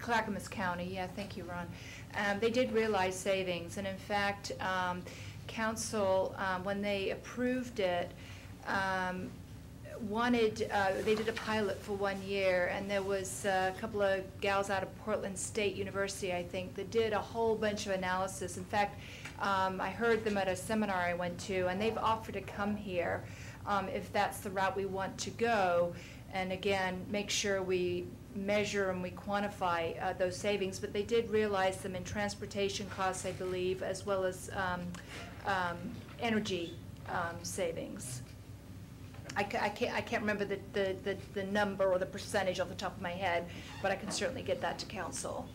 Clackamas County, yeah, thank you, Ron. They did realize savings, and in fact, council, when they approved it, they did a pilot for 1 year, and there was a couple of gals out of Portland State University, I think, that did a whole bunch of analysis. In fact, I heard them at a seminar I went to, and they've offered to come here if that's the route we want to go, and again, make sure we measure and we quantify those savings. But they did realize them in transportation costs, I believe, as well as energy savings. I can't remember the number or the percentage off the top of my head, but I can certainly get that to council.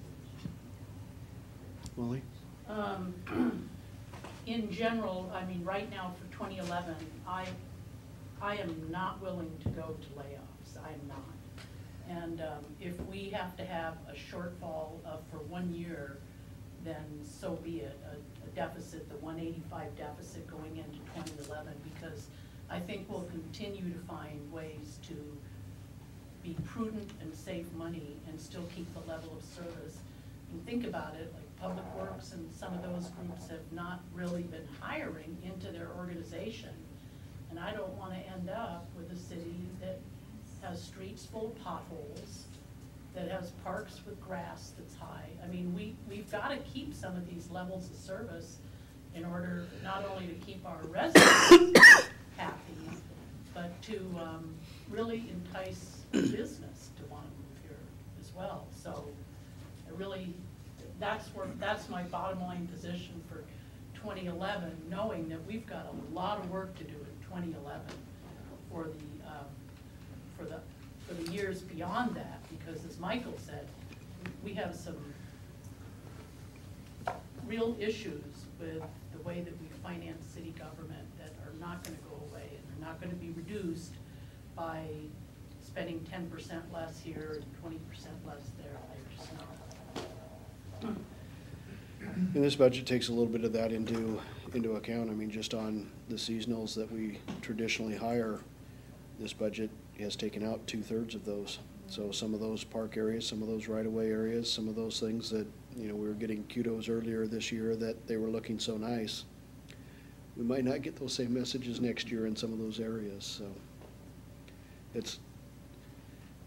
Molly? In general, I mean, right now for 2011, I am not willing to go to layoffs. I am not. And if we have to have a shortfall for 1 year, then so be it. A deficit, the 185 deficit going into 2011, because I think we'll continue to find ways to be prudent and save money and still keep the level of service. And think about it, like Public Works and some of those groups have not really been hiring into their organization. And I don't want to end up with a city that has streets full of potholes, that has parks with grass that's high. I mean, we've got to keep some of these levels of service in order not only to keep our residents happy, but to really entice business to want to move here as well. So I really, that's my bottom line position for 2011, knowing that we've got a lot of work to do in 2011 for the years beyond that, because as Michael said, we have some real issues with the way that we finance city government that are not going to go away, and they're not going to be reduced by spending 10% less here and 20% less there. They're just not. And this budget takes a little bit of that into account. I mean, just on the seasonals that we traditionally hire, this budget has taken out 2/3 of those. So some of those park areas, some of those right-of-way areas, some of those things that, you know, we were getting kudos earlier this year that they were looking so nice. We might not get those same messages next year in some of those areas. So and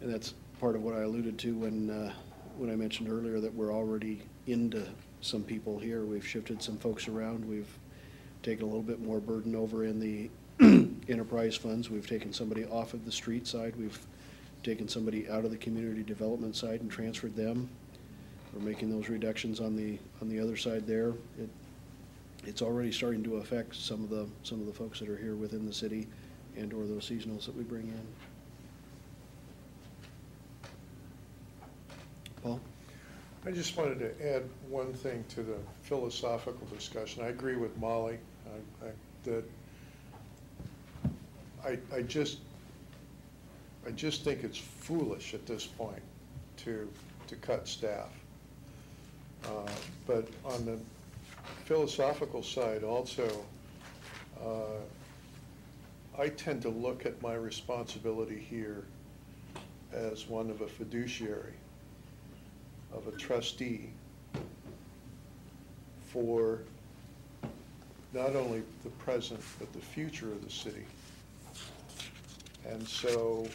that's part of what I alluded to when I mentioned earlier that we're already into some people here. We've shifted some folks around. We've taken a little bit more burden over in the enterprise funds. We've taken somebody off of the street side. We've taken somebody out of the community development side and transferred them. We're making those reductions on the other side there. It's already starting to affect some of the folks that are here within the city and or those seasonals that we bring in. Paul? I just wanted to add one thing to the philosophical discussion. I agree with Molly that I just think it's foolish at this point to cut staff. But on the philosophical side also, I tend to look at my responsibility here as one of a fiduciary, of a trustee for not only the present but the future of the city. And so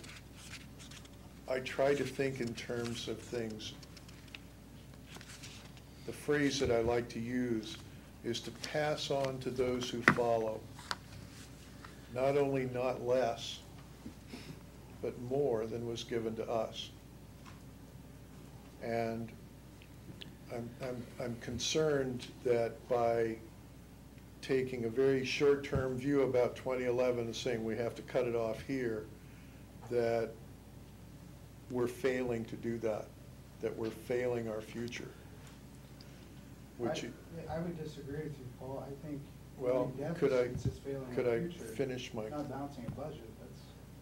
I try to think in terms of things. The phrase that I like to use is to pass on to those who follow, not only not less, but more than was given to us. And I'm concerned that by taking a very short-term view about 2011 and saying we have to cut it off here, that we're failing to do that we're failing our future. I would disagree with you, Paul. I think well, could I finish my? Not balancing a budget.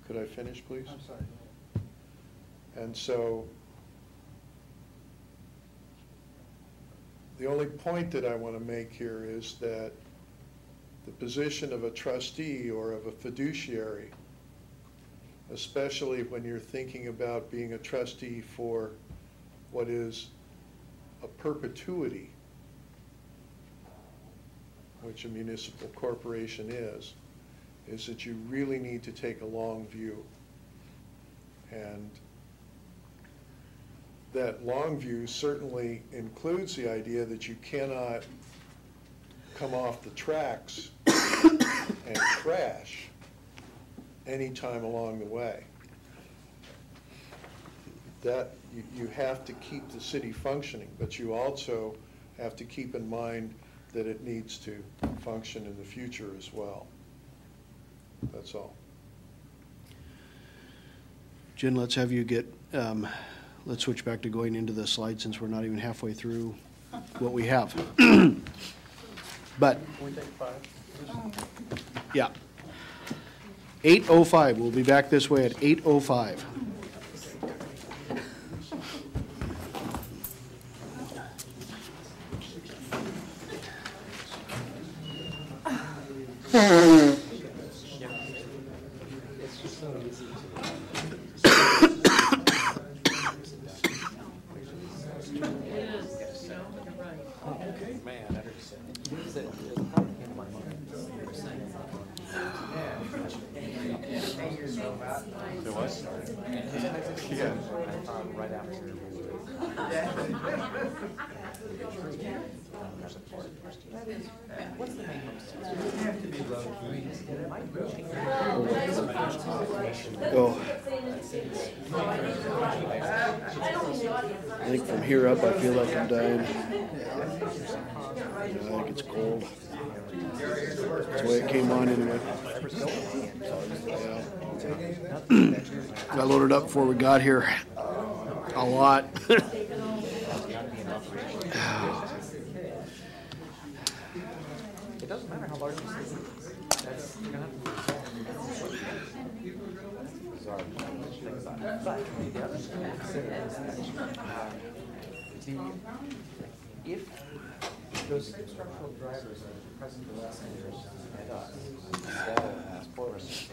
Could I finish, please? I'm sorry. And so the only point that I want to make here is that the position of a trustee or of a fiduciary, especially when you're thinking about being a trustee for what is a perpetuity, which a municipal corporation is that you really need to take a long view. And that long view certainly includes the idea that you cannot come off the tracks and crash anytime along the way. That, you have to keep the city functioning, but you also have to keep in mind that it needs to function in the future as well. That's all. Jen, let's have you get, let's switch back to going into the slide since we're not even halfway through what we have. But, Can we take 5? yeah. 8:05, we'll be back this way at 8:05. Oh. I think from here up, I feel like I'm dying. I think it's cold. That's the way it came on anyway. Yeah. I loaded up before we got here. A lot. It doesn't matter how large the city is. That's, you're gonna have to sorry. But the other thing I would say is that if those same structural drivers are present to us and us, instead of as forest,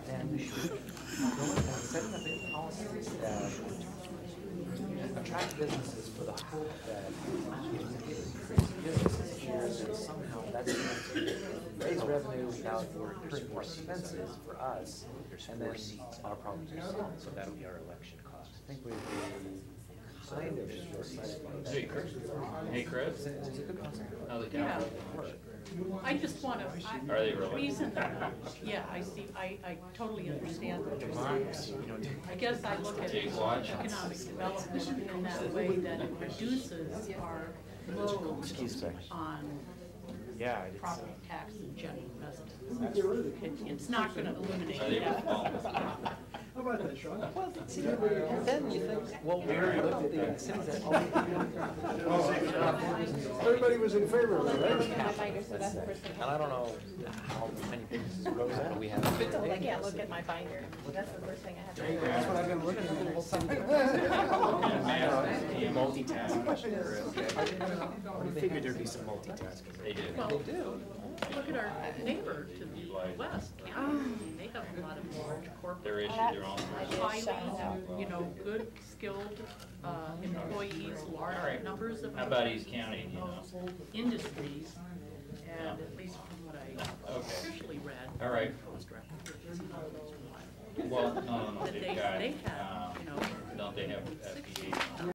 then we should go and setting up any policies that attract businesses for the hope that if we increase businesses here, then somehow that's going to raise revenue without incurring more expenses for us, and then our problems are solved. So that'll be our election cost. I think we'd be kind of short-sighted about that. Hey, Chris. Hey, Chris. It's a good concept. How's it Yeah. going? I just want to, Are they really? reason, yeah, I see, I totally understand what you're saying. I guess I look at Take watch. economic development in that way that it reduces our load on Yeah, it's, property tax and general residents. It's not going to eliminate Are they that. How about that, Sean? see, then you think, well, we looked at the cities that Everybody was in favor of it, right? and I don't know how many businesses grows out, we have. Until I can't look at my binder. That's the first thing I have to do. That's what I've been looking at the whole time. Multitasking. We figured there'd be some multitasking. They did. Well, look at our neighbor to the west, Canada. They have a lot of large They're corporate, issued their own. highly, good, skilled employees, large numbers of. How about East County, you know? Household industries, and at least from what I Okay. officially read. All right. Post-record, none of those were. Well, no, But they've they got, have, you know. don't they have FBA?